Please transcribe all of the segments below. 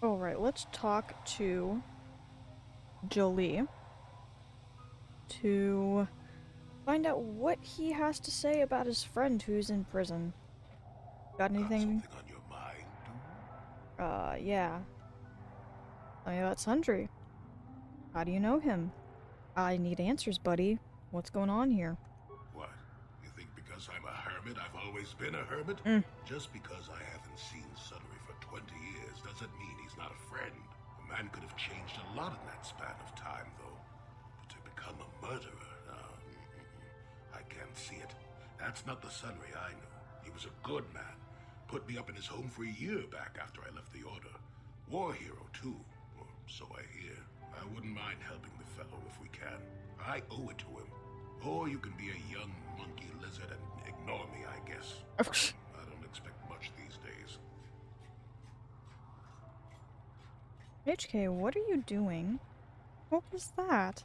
Alright, let's talk to Jolie to find out what he has to say about his friend who's in prison. Got Got anything? something on your mind, dude? Yeah. Tell me about Sundry. How do you know him? I need answers, buddy. What's going on here? What? You think because I'm a hermit, I've always been a hermit? Mm. Just because I haven't seen Sudbury for 20 years doesn't mean he's not a friend. A man could have changed a lot in that span of time, though. But to become a murderer, I can't see it. That's not the Sudbury I knew. He was a good man. Put me up in his home for a year back after I left the Order. War hero, too. Or so I hear. I wouldn't mind helping the fellow if we can. I owe it to him. Or you can be a young monkey lizard and ignore me, I guess. I don't expect much these days. HK, what are you doing? What was that?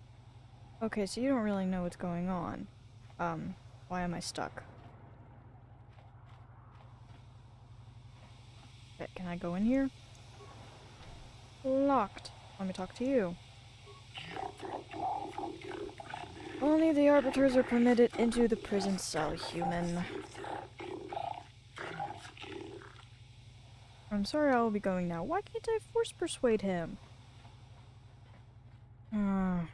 Okay, so you don't really know what's going on. Why am I stuck? Okay, can I go in here? Locked. Let me talk to you. Only the arbiters are permitted into the prison cell, human. I'm sorry, I will be going now. Why can't I force persuade him? Do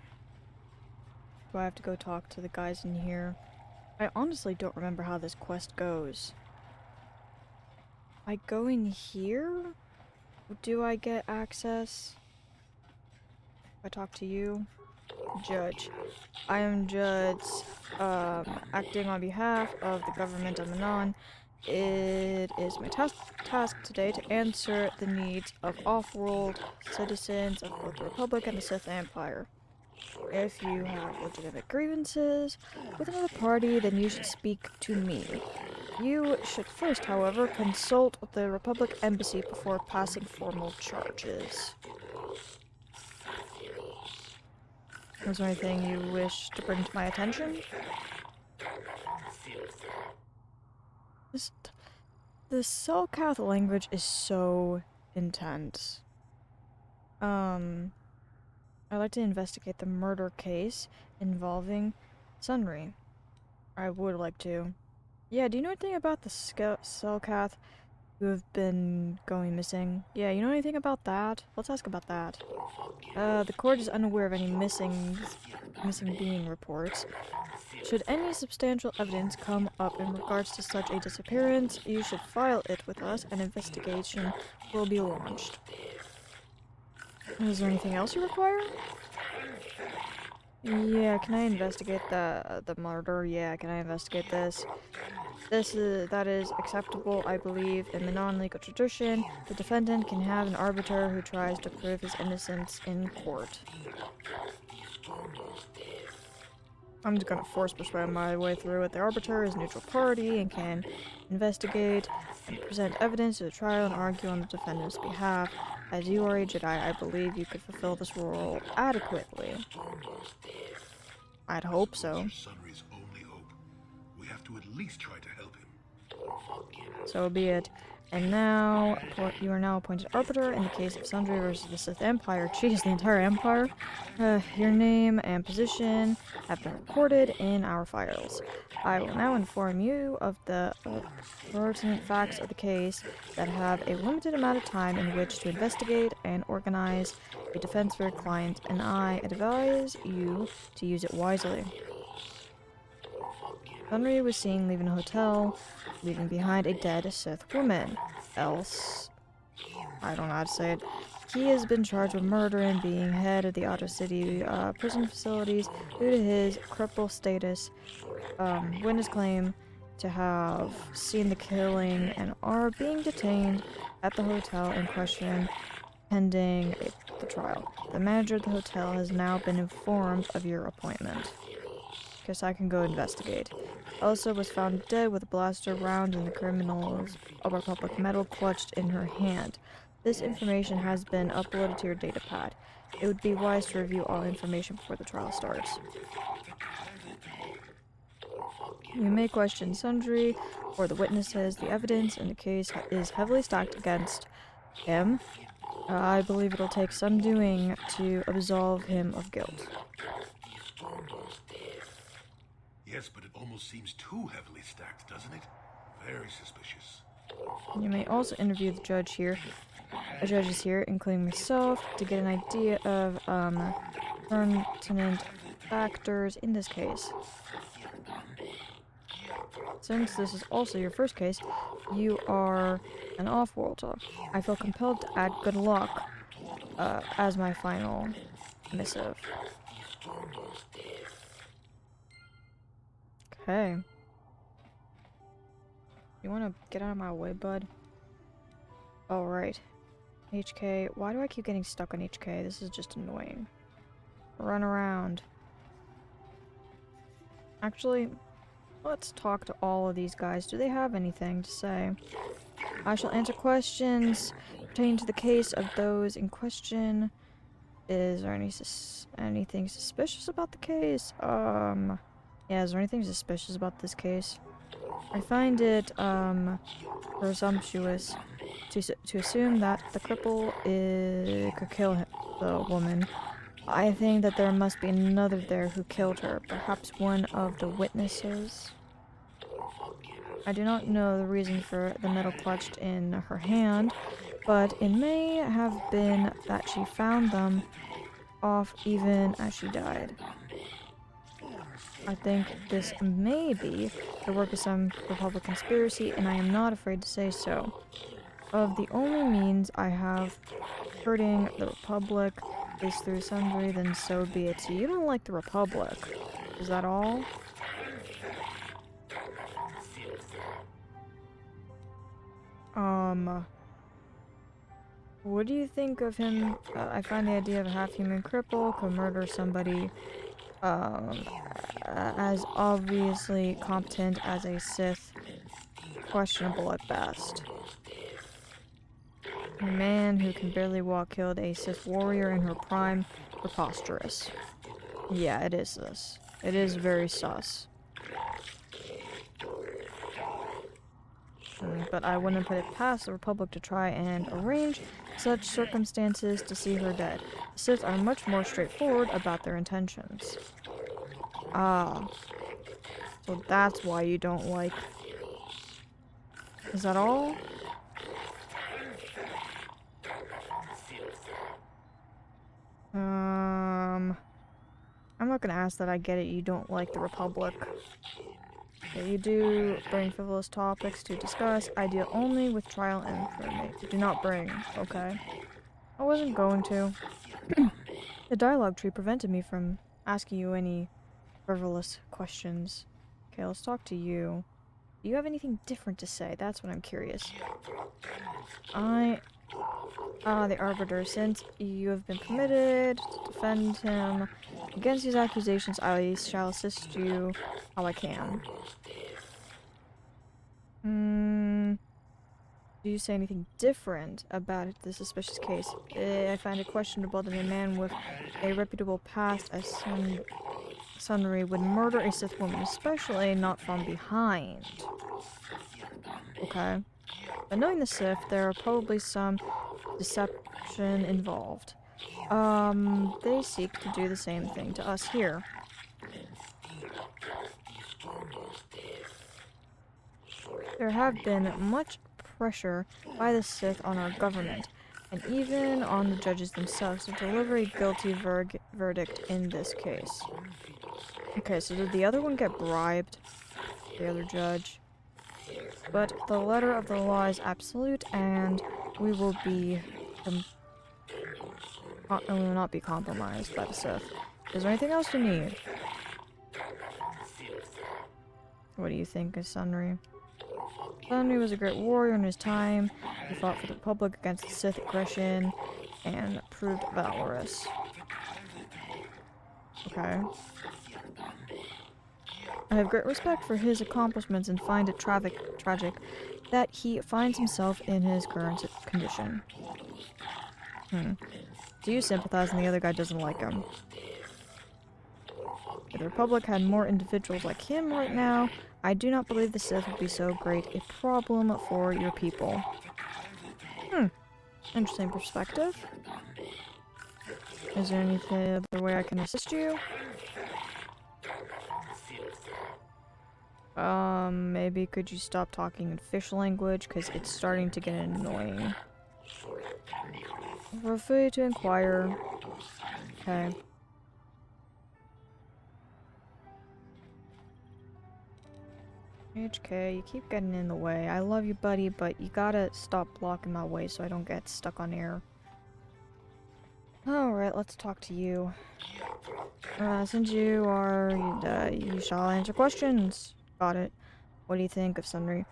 I have to go talk to the guys in here? I honestly don't remember how this quest goes. I go in here? Do I get access? If I talk to you? Judge. I am Judge, acting on behalf of the government of Manon. It is my task today to answer the needs of off-world citizens of both the Republic and the Sith Empire. If you have legitimate grievances with another party, then you should speak to me. You should first, however, consult with the Republic Embassy before passing formal charges. Is there anything you wish to bring to my attention? The Selkath language is so intense. I'd like to investigate the murder case involving Sunry. I would like to. Yeah, do you know anything about the Selkath who have been going missing? Yeah, you know anything about that? Let's ask about that. The court is unaware of any missing being reports. Should any substantial evidence come up in regards to such a disappearance, you should file it with us and investigation will be launched. Is there anything else you require? Yeah, can I investigate the murder? Yeah, can I investigate this? That is acceptable, I believe. In the non-legal tradition, the defendant can have an arbiter who tries to prove his innocence in court. I'm just gonna force persuade my way through it. The arbiter is a neutral party and can investigate and present evidence to the trial and argue on the defendant's behalf. As you are a Jedi, I believe you could fulfill this role adequately. I'd hope so. Sunry's only hope. We have to at least try to help him. So be it. And now, you are now appointed arbiter in the case of Sundry versus the Sith Empire. Jeez, the entire Empire. Your name and position have been recorded in our files. I will now inform you of the pertinent facts of the case that have a limited amount of time in which to investigate and organize a defense for your client, and I advise you to use it wisely. Henry was seen leaving a hotel, leaving behind a dead Sith woman. Else, I don't know how to say it. He has been charged with murder and being head of the Outer City prison facilities due to his cripple status. Witness claim to have seen the killing and are being detained at the hotel in question pending the trial. The manager of the hotel has now been informed of your appointment. Guess I can go investigate. Elsa was found dead with a blaster round in the criminal's Republic medal clutched in her hand. This information has been uploaded to your datapad. It would be wise to review all information before the trial starts. You may question Sundry or the witnesses. The evidence in the case is heavily stacked against him. I believe it'll take some doing to absolve him of guilt. Yes, but it almost seems too heavily stacked, doesn't it? Very suspicious. You may also interview the judges here, including myself, to get an idea of pertinent factors in this case. Since this is also your first case, you are an off-worlder. I feel compelled to add good luck as my final missive. Okay. You wanna get out of my way, bud? Alright. HK. Why do I keep getting stuck on HK? This is just annoying. Run around. Actually, let's talk to all of these guys. Do they have anything to say? I shall answer questions pertaining to the case of those in question. Is there anything suspicious about the case? Yeah, is there anything suspicious about this case? I find it, presumptuous to assume that the cripple could kill the woman. I think that there must be another there who killed her, perhaps one of the witnesses. I do not know the reason for the metal clutched in her hand, but it may have been that she found them off even as she died. I think this may be the work of some Republic conspiracy, and I am not afraid to say so. Of the only means I have hurting the Republic is through sundry, then so be it. So you don't like the Republic. Is that all? What do you think of him? I find the idea of a half-human cripple could murder somebody as obviously competent as a Sith, questionable at best. A man who can barely walk killed a Sith warrior in her prime, preposterous. Yeah, it is this. It is very sus. But I wouldn't put it past the Republic to try and arrange such circumstances to see her dead. The Sith are much more straightforward about their intentions. Ah. So that's why you don't like... Is that all? I'm not gonna ask that. I get it, you don't like the Republic. Okay, you do bring frivolous topics to discuss. I deal only with trial information. Do not bring. Okay. I wasn't going to. The dialogue tree prevented me from asking you any frivolous questions. Okay, let's talk to you. Do you have anything different to say? That's what I'm curious. The Arbiter, since you have been permitted to defend him against these accusations, I shall assist you how I can. Do you say anything different about the suspicious case? I find it questionable that a man with a reputable past as Sunry would murder a Sith woman, especially not from behind. Okay. But knowing the Sith, there are probably some deception involved. They seek to do the same thing to us here. There have been much pressure by the Sith on our government, and even on the judges themselves, to deliver a guilty verdict in this case. Okay, so did the other one get bribed? The other judge? But the letter of the law is absolute, and we will not be compromised by the Sith. Is there anything else you need? What do you think of Sunry? Sunry was a great warrior in his time. He fought for the Republic against the Sith aggression and proved valorous. Okay. I have great respect for his accomplishments and find it tragic that he finds himself in his current condition. Do you sympathize and the other guy doesn't like him? If the Republic had more individuals like him right now, I do not believe the Sith would be so great a problem for your people. Interesting perspective. Is there any other way I can assist you? Maybe could you stop talking in fish language, because it's starting to get annoying. Feel free to inquire. Okay. HK, you keep getting in the way. I love you, buddy, but you gotta stop blocking my way so I don't get stuck on air. Alright, let's talk to you. Since you are, you shall answer questions. Got it. What do you think of Sunry?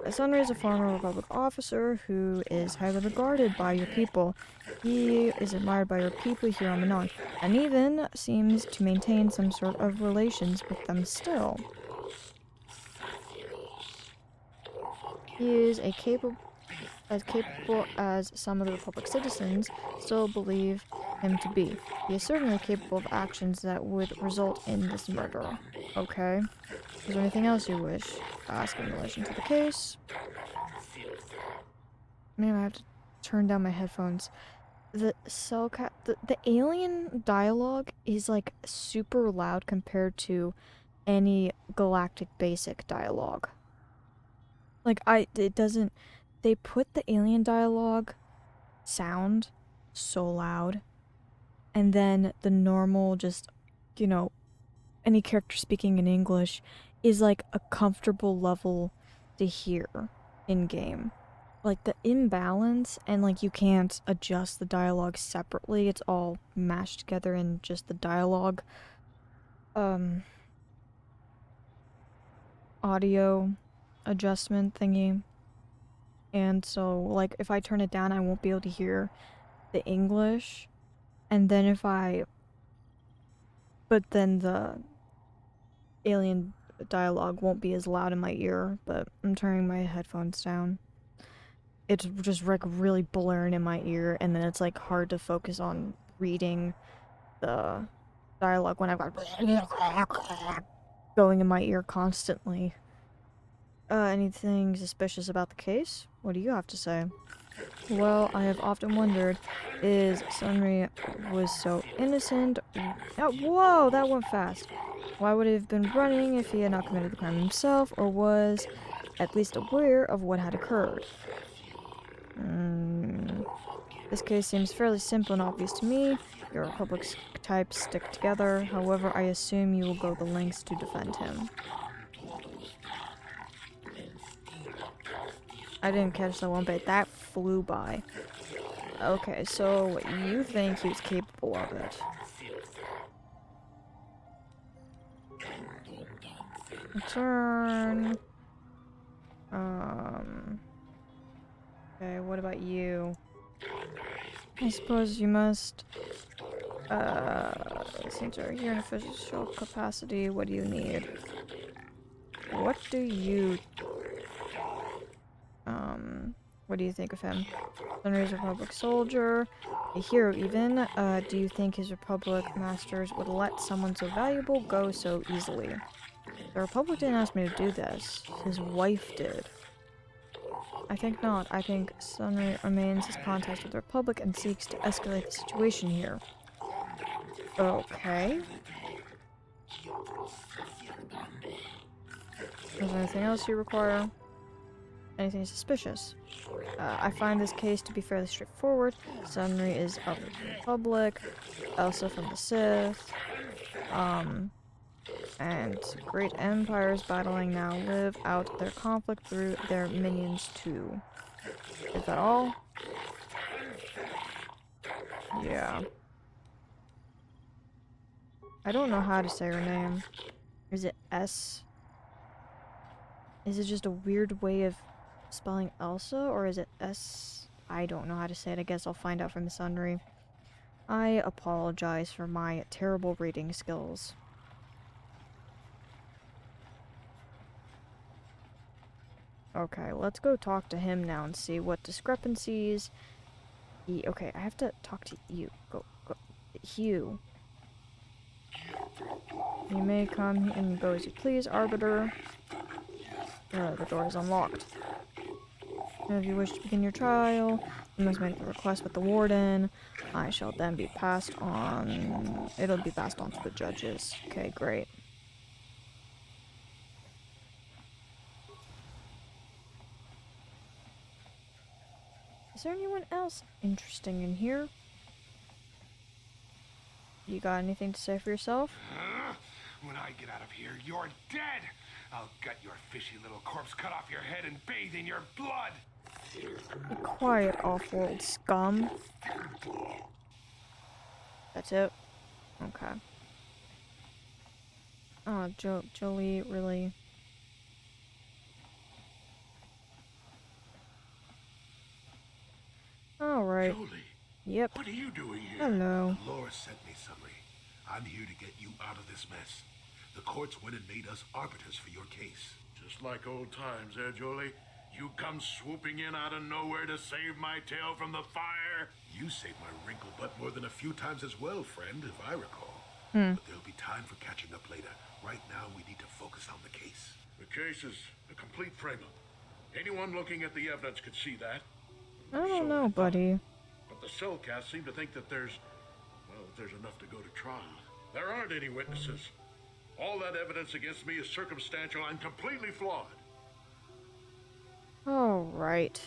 Sunry is a former Republic officer who is highly regarded by your people. He is admired by your people here on Manon, and even seems to maintain some sort of relations with them still. He is as capable as some of the Republic citizens still believe him to be. He is certainly capable of actions that would result in this murder. Okay. Is there anything else you wish to ask in relation to the case? Maybe I have to turn down my headphones. The alien dialogue is like super loud compared to any galactic basic dialogue. Like they put the alien dialogue sound so loud, and then the normal, just, you know, any character speaking in English is like a comfortable level to hear in game. Like the imbalance, and like you can't adjust the dialogue separately, it's all mashed together in just the dialogue audio adjustment thingy. And so like if I turn it down, I won't be able to hear the English, and then but then the alien dialogue won't be as loud in my ear. But I'm turning my headphones down. It's just like really blaring in my ear, and then it's like hard to focus on reading the dialogue when I've got going in my ear constantly. Anything suspicious about the case? What do you have to say? Well, I have often wondered, is Sunry was so innocent? Oh, whoa, that went fast. Why would he have been running if he had not committed the crime himself, or was at least aware of what had occurred? This case seems fairly simple and obvious to me. Your Republic types stick together, however, I assume you will go the lengths to defend him. I didn't catch that one bit. That flew by. Okay, so you think he was capable of it. Turn. Okay, what about you? I suppose you must, since you're here in official capacity, what do you need? What do you, what do you think of him? Sunry's Republic soldier, a hero even. Do you think his Republic masters would let someone so valuable go so easily? The Republic didn't ask me to do this. His wife did. I think not. I think Sunry remains his contact with the Republic and seeks to escalate the situation here. Okay. Is there anything else you require? Anything suspicious? I find this case to be fairly straightforward. Sunry is of the Republic, Elsa from the Sith, and great empires battling now live out their conflict through their minions too. Is that all? Yeah. I don't know how to say her name. Is it S? Is it just a weird way of spelling Elsa, or is it S? I don't know how to say it. I guess I'll find out from the Sunry. I apologize for my terrible reading skills. Okay, let's go talk to him now and see what discrepancies okay, I have to talk to you. Go. Hugh. You may come and go as you please, Arbiter. The door is unlocked. If you wish to begin your trial, you must make the request with the warden. I shall then be passed on. It'll be passed on to the judges. Okay, great. Is there anyone else interesting in here? You got anything to say for yourself? When I get out of here, you're dead! I'll gut your fishy little corpse, cut off your head, and bathe in your blood! Be quiet, off-world scum. That's it? Okay. Oh, Jolie, really? Alright. Jolie, Yep. what are you doing here? Hello. The Lord sent me, Summary. I'm here to get you out of this mess. The courts went and made us arbiters for your case. Just like old times, eh, Jolie? You come swooping in out of nowhere to save my tail from the fire? You saved my wrinkle butt more than a few times as well, friend, if I recall. But there'll be time for catching up later. Right now, we need to focus on the case. The case is a complete frame-up. Anyone looking at the evidence could see that. I don't So know, I thought. buddy. But the cellcast seem to think that there's enough to go to trial. There aren't any witnesses. All that evidence against me is circumstantial and completely flawed. Alright.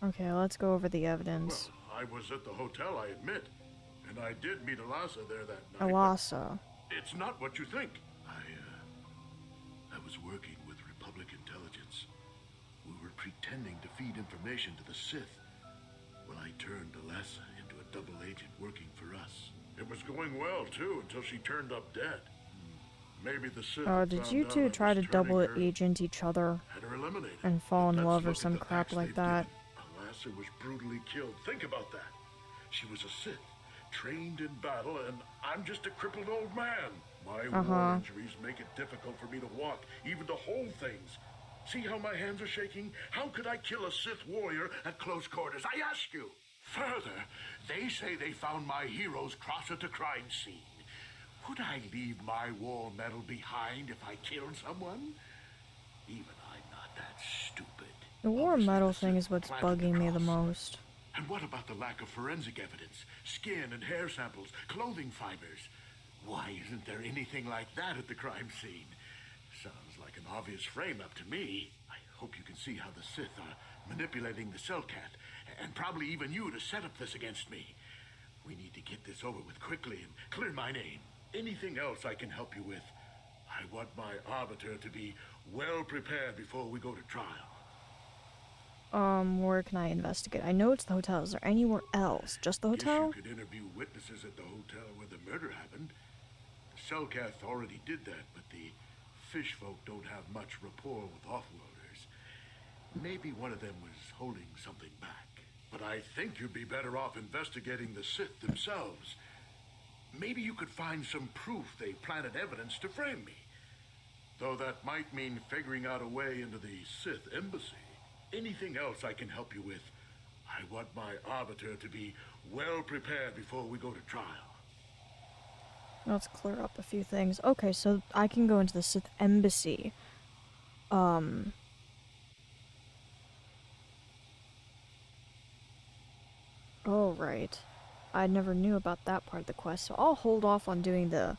Okay, let's go over the evidence. Well, I was at the hotel, I admit. And I did meet Alasa there that night. but Alasa. It's not what you think. I was working with Republic Intelligence. We were pretending to feed information to the Sith. Well, I turned Alasa into a double agent working for us. It was going well, too, until she turned up dead. Maybe the Sith Oh, had did found you out two I try was to double turning her, agent each other had her eliminated. and fall in Let's love or look at some the crap facts like they've that? given. Alasa was brutally killed. Think about that. She was a Sith, trained in battle, and I'm just a crippled old man. My war injuries make it difficult for me to walk, even to hold things. See how my hands are shaking? How could I kill a Sith warrior at close quarters? I ask you. Further, they say they found my heroes cross at the crime scene. Would I leave my war medal behind if I killed someone? Even I'm not that stupid. The war Obviously, medal the thing Sith is what's planted bugging me the cross. most. And what about the lack of forensic evidence? Skin and hair samples, clothing fibers. Why isn't there anything like that at the crime scene? Sounds like an obvious frame-up to me. I hope you can see how the Sith are manipulating the Cellcat, and probably even you to set up this against me. We need to get this over with quickly and clear my name. Anything else I can help you with? I want my arbiter to be well prepared before we go to trial. Where can I investigate? I know it's the hotel. Is there anywhere else? Just the hotel? Guess you could interview witnesses at the hotel where the murder happened. The Cellcath already did that, but the fish folk don't have much rapport with offworlders. Maybe one of them was holding something back. But I think you'd be better off investigating the Sith themselves. Maybe you could find some proof they planted evidence to frame me. Though that might mean figuring out a way into the Sith embassy. Anything else I can help you with? I want my arbiter to be well prepared before we go to trial. Let's clear up a few things. Okay, so I can go into the Sith embassy. Oh, right. I never knew about that part of the quest, so I'll hold off on doing the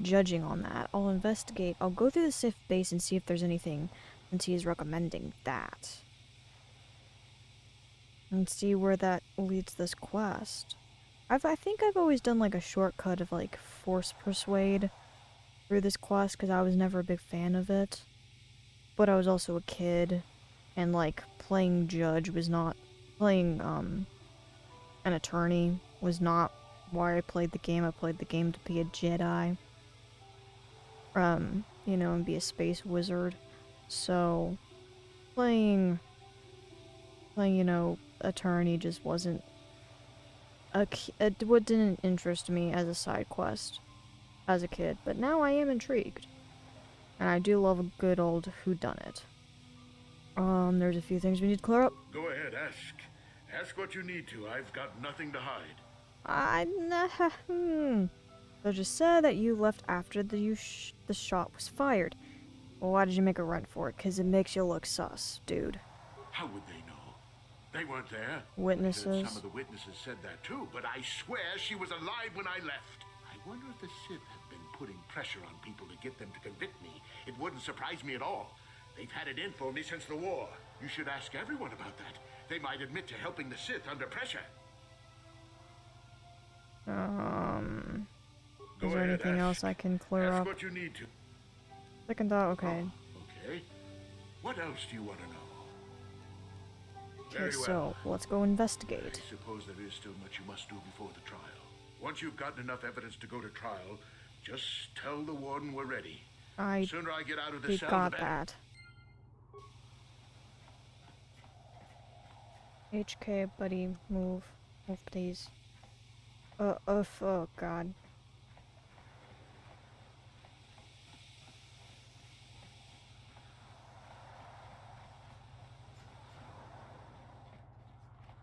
judging on that. I'll investigate. I'll go through the Sith base and see if there's anything, since he is recommending that. And see where that leads this quest. I think I've always done like a shortcut of like force persuade through this quest because I was never a big fan of it. But I was also a kid, and like playing judge was not playing an attorney was not why I played the game. I played the game to be a Jedi. You know, and be a space wizard. So playing, you know, attorney just wasn't what didn't interest me as a side quest as a kid, but now I am intrigued. And I do love a good old whodunit. There's a few things we need to clear up. Go ahead, ask. Ask what you need to. I've got nothing to hide. So just said that you left after the shot was fired. Well, why did you make a run for it? Because it makes you look sus, dude. How would they know? They weren't there. Witnesses. I heard some of the witnesses said that too, but I swear she was alive when I left. I wonder if the Sith have been putting pressure on people to get them to convict me. It wouldn't surprise me at all. They've had it in for me since the war. You should ask everyone about that. They might admit to helping the Sith under pressure. Is there anything else I can clear Ask up? what you need to. Second thought, okay. Oh, okay. What else do you want to know? Okay, Very so let's go investigate. I suppose there is still much you must do before the trial. Once you've gotten enough evidence to go to trial, just tell the warden we're ready. The sooner I get out of the We cell, got the better. that. HK, buddy, move. Move, please. Oh, God.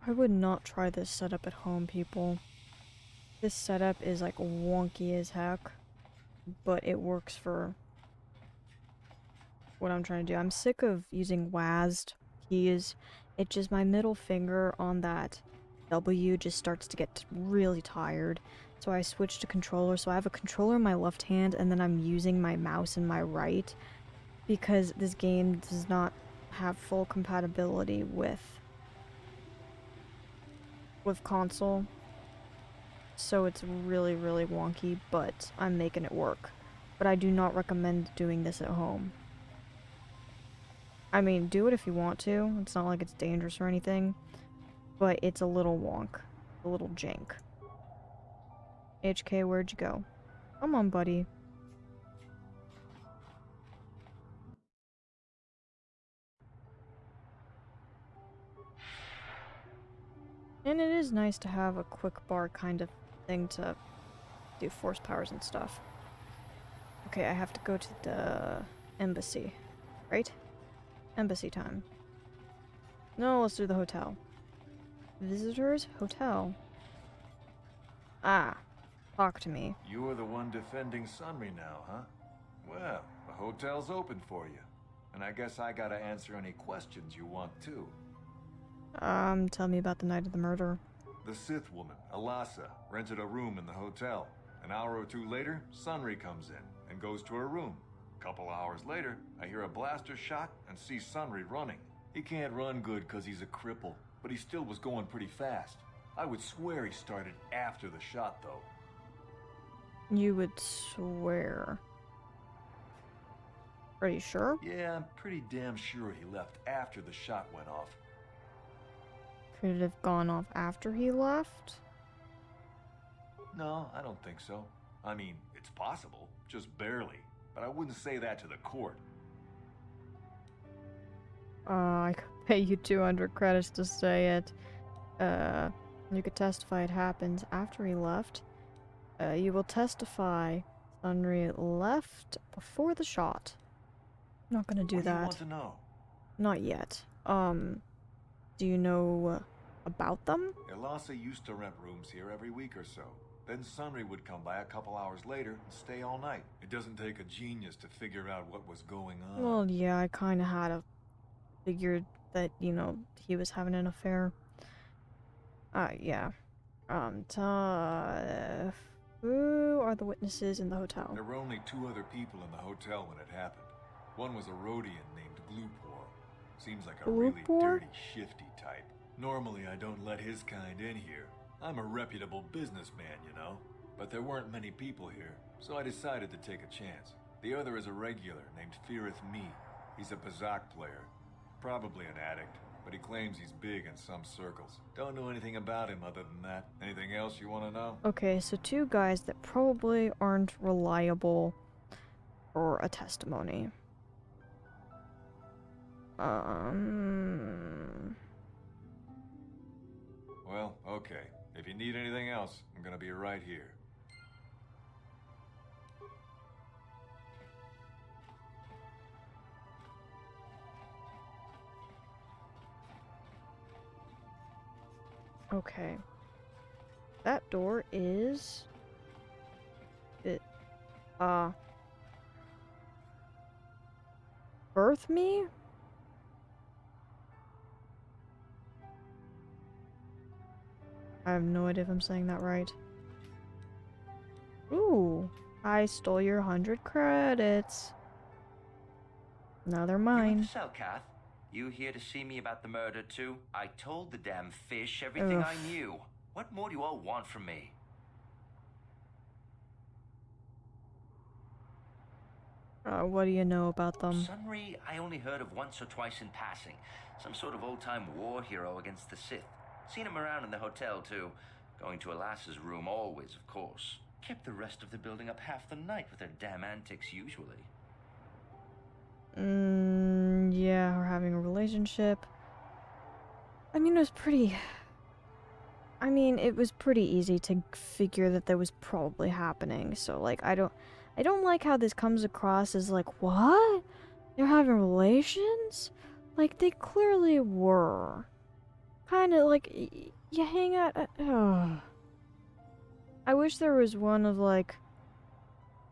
I would not try this setup at home, people. This setup is like wonky as heck, but it works for what I'm trying to do. I'm sick of using WASD keys. It just, my middle finger on that W just starts to get really tired. So I switched to controller. So I have a controller in my left hand and then I'm using my mouse in my right because this game does not have full compatibility with console. So it's really, really wonky, but I'm making it work. But I do not recommend doing this at home. I mean, do it if you want to. It's not like it's dangerous or anything. But it's a little wonk. A little jank. HK, where'd you go? Come on, buddy. And it is nice to have a quick bar kind of thing to do force powers and stuff. Okay, I have to go to the embassy, right? Embassy time. No, let's do the hotel. Visitors? Hotel. Ah, talk to me. You're the one defending Sunry now, huh? Well, the hotel's open for you. And I guess I gotta answer any questions you want too. Tell me about the night of the murder. The Sith woman, Alasa, rented a room in the hotel. An hour or two later, Sunry comes in and goes to her room. A couple hours later, I hear a blaster shot and see Sunry running. He can't run good because he's a cripple, but he still was going pretty fast. I would swear he started after the shot, though. You would swear. Are you sure? Yeah, I'm pretty damn sure he left after the shot went off. Could it have gone off after he left? No, I don't think so. I mean, it's possible, just barely. But I wouldn't say that to the court. I could pay you 200 credits to say it. You could testify it happened after he left. You will testify Sunry left before the shot. Not gonna do What do you that. want to know? Not yet. Do you know about them? Alasa used to rent rooms here every week or so. Then Sunry would come by a couple hours later and stay all night. It doesn't take a genius to figure out what was going on. Well, yeah, I kind of had figured that, you know, he was having an affair. Yeah. Who are the witnesses in the hotel? There were only two other people in the hotel when it happened. One was a Rhodian named Glupor. Seems like a really Glupor? dirty, shifty type. Normally I don't let his kind in here. I'm a reputable businessman, you know. But there weren't many people here, so I decided to take a chance. The other is a regular named Firith Me. He's a Bazak player. Probably an addict, but he claims he's big in some circles. Don't know anything about him other than that. Anything else you want to know? Okay, so two guys that probably aren't reliable for a testimony. Well, okay. If you need anything else, I'm gonna be right here. Okay. That door is... birth me? I have no idea if I'm saying that right. Ooh, I stole your 100 credits. Now they're You mine. with the Selkath? You here to see me about the murder too? I told the damn fish everything I knew. What more do you all want from me? What do you know about them? Sunry, I only heard of once or twice in passing. Some sort of old-time war hero against the Sith. Seen him around in the hotel too. Going to Alas's room always, of course. Kept the rest of the building up half the night with their damn antics usually. Yeah, we're having a relationship. I mean, it was pretty easy to figure that was probably happening. So, like, I don't like how this comes across as like, what? They're having relations? Like, they clearly were. Kind of like, you hang out. I wish there was one of like,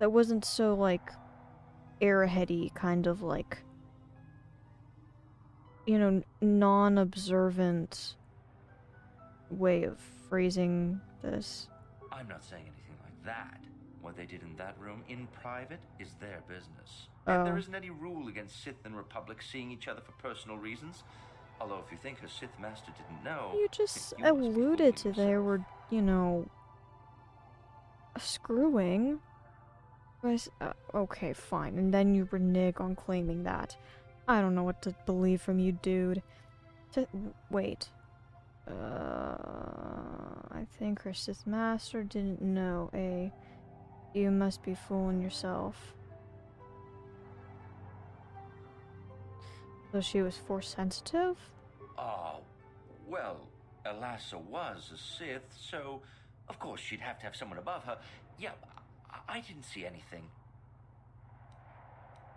that wasn't so like, airheady, kind of like, you know, non-observant way of phrasing this. I'm not saying anything like that. What they did in that room in private is their business. And there isn't any rule against Sith and Republic seeing each other for personal reasons. Although if you think her Sith master didn't know... You just you must be alluded to fooling they yourself. were, you know, screwing. Okay, fine. And then you renege on claiming that. I don't know what to believe from you, dude. Wait. I think her Sith master didn't know, eh? You must be fooling yourself. So she was force sensitive? Oh, well, Elassa was a Sith, so of course she'd have to have someone above her. Yeah, I didn't see anything.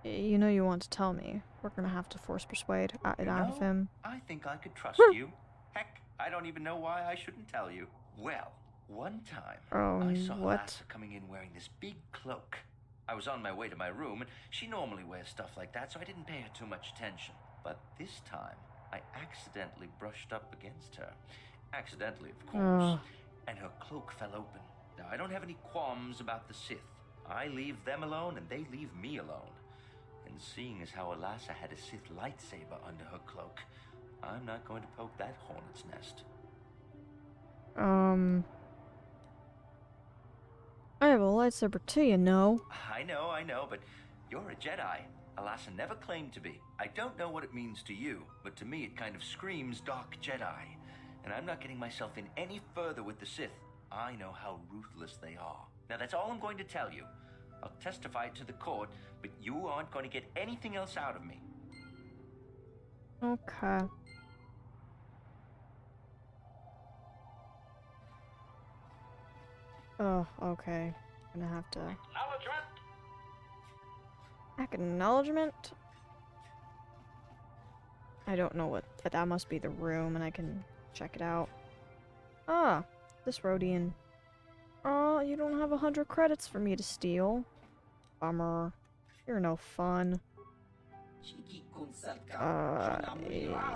You know you want to tell me. We're gonna have to force persuade it out of him. I think I could trust you. Heck, I don't even know why I shouldn't tell you. Well, one time, I saw What? Elassa coming in wearing this big cloak. I was on my way to my room, and she normally wears stuff like that, so I didn't pay her too much attention. But this time, I accidentally brushed up against her. Accidentally, of course. And her cloak fell open. Now, I don't have any qualms about the Sith. I leave them alone, and they leave me alone. And seeing as how Elassa had a Sith lightsaber under her cloak, I'm not going to poke that hornet's nest. I have a lightsaber too, you know. I know, but you're a Jedi. Elassa never claimed to be. I don't know what it means to you, but to me it kind of screams Dark Jedi. And I'm not getting myself in any further with the Sith. I know how ruthless they are. Now that's all I'm going to tell you. I'll testify it to the court, but you aren't going to get anything else out of me. Okay. Oh, okay. Gonna have to... Acknowledgement? I don't know what... That must be the room, and I can check it out. Ah, this Rhodian. Oh, you don't have 100 credits for me to steal. Bummer. You're no fun.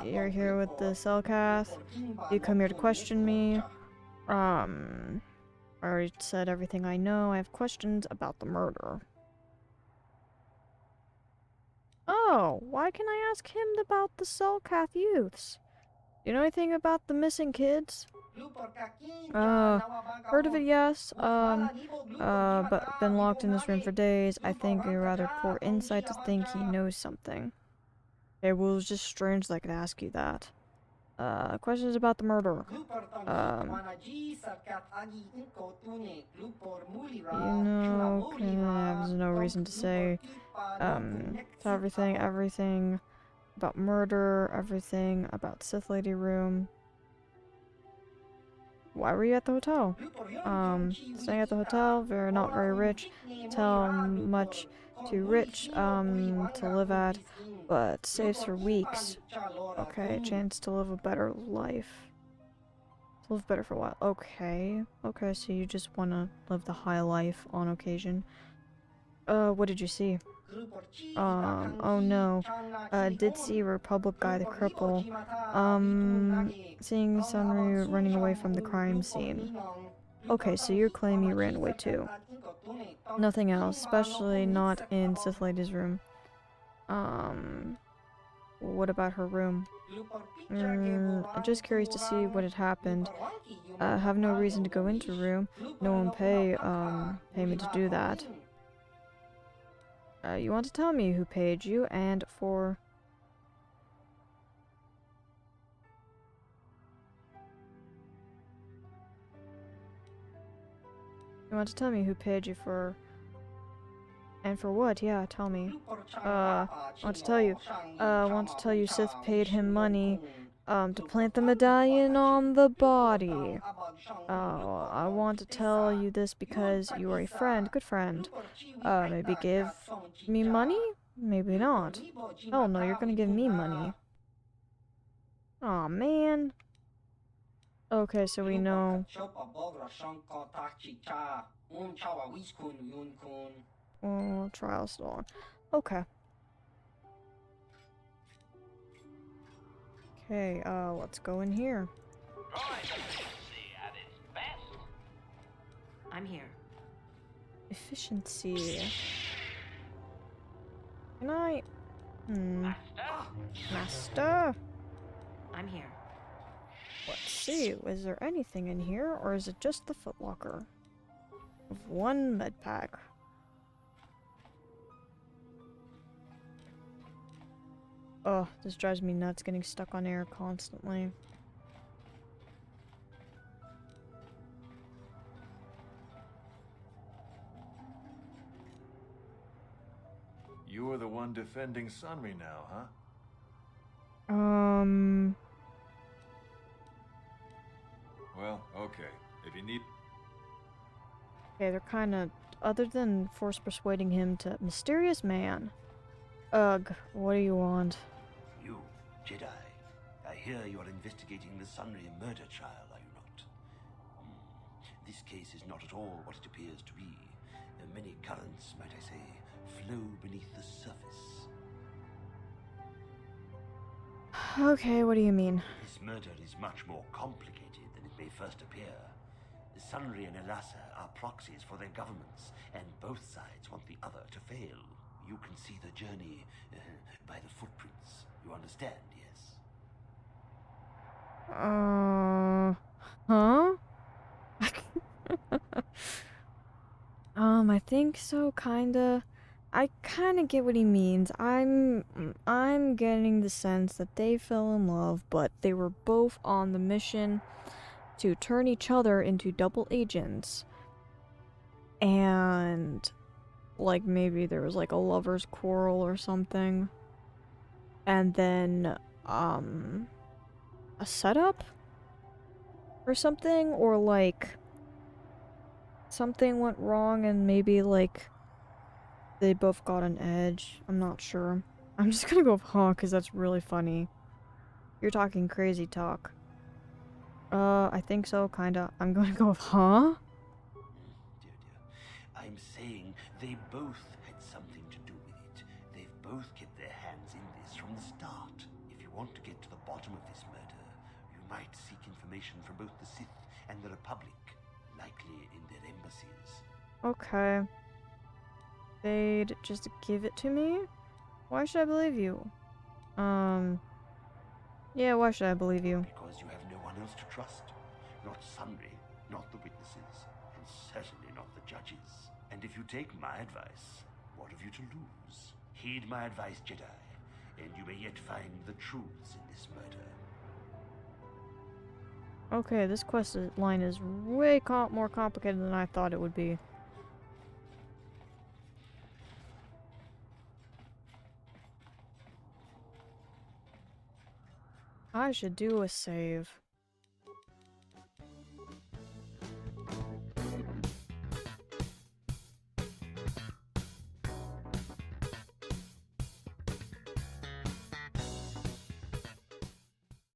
You're here with the Selkath. You come here to question me. I already said everything I know. I have questions about the murder. Oh, why can I ask him about the Selkath youths? Do you know anything about the missing kids? Heard of it, yes. But been locked in this room for days. I think a rather poor insight to think he knows something. Okay, well, it was just strange that I could ask you that. Questions about the murder. There's no reason to say, so everything about murder, everything about Sith Lady room. Why were you at the hotel? Staying at the hotel, not very rich. Hotel much too rich, to live at, but saves for weeks. Okay, chance to live a better life. To live better for a while. Okay, so you just wanna live the high life on occasion. What did you see? Oh no. Did see a Republic guy, the cripple. Seeing Sunry running away from the crime scene. Okay, so you're claiming you ran away too. Nothing else, especially not in Sith Lady's room. What about her room? I'm just curious to see what had happened. I have no reason to go into her room. No one pay me to do that. You want to tell me who paid you and for... You want to tell me who paid you for... And for what? Yeah, tell me. I want to tell you Sith paid him money, to plant the medallion on the body. I want to tell you this because you are a friend, good friend. Maybe give me money? Maybe not. Oh no, you're gonna give me money. Aw, man. Okay, so we know... Oh, trial still on. Okay. Okay, let's go in here. I'm here. Efficiency. Can I... Master? I'm here. Let's see, is there anything in here, or is it just the footlocker? Of one med pack. Oh, this drives me nuts getting stuck on air constantly. You're the one defending Sunry now, huh? Well, okay. If you need... Okay, they're kinda... Other than force persuading him to... Mysterious man. Ugh, what do you want? You, Jedi. I hear you're investigating the Sunry murder trial, are you not? This case is not at all what it appears to be. Many currents, might I say, flow beneath the surface. Okay, what do you mean? This murder is much more complicated than it may first appear. Sunry and Elassa are proxies for their governments, and both sides want the other to fail. You can see the journey by the footprints. You understand, yes? Huh? I think so, kinda. I kinda get what he means. I'm getting the sense that they fell in love, but they were both on the mission to turn each other into double agents. And, like, maybe there was, like, a lover's quarrel or something. And then, a setup? Or something? Or, like... something went wrong and maybe, like, they both got an edge. I'm not sure. I'm just gonna go with huh, because that's really funny. You're talking crazy talk. I think so, kinda. I'm gonna go with huh? Dear. I'm saying they both had something to do with it. They've both kept their hands in this from the start. If you want to get to the bottom of this murder, you might seek information from both the Sith and the Republic. Likely in their embassies. Okay. They'd just give it to me? Why should I believe you? Yeah, why should I believe you? Because you have no one else to trust. Not Sunry, not the witnesses, and certainly not the judges. And if you take my advice, what have you to lose? Heed my advice, Jedi, and you may yet find the truths in this murder. Okay, this quest line is way more complicated than I thought it would be. I should do a save.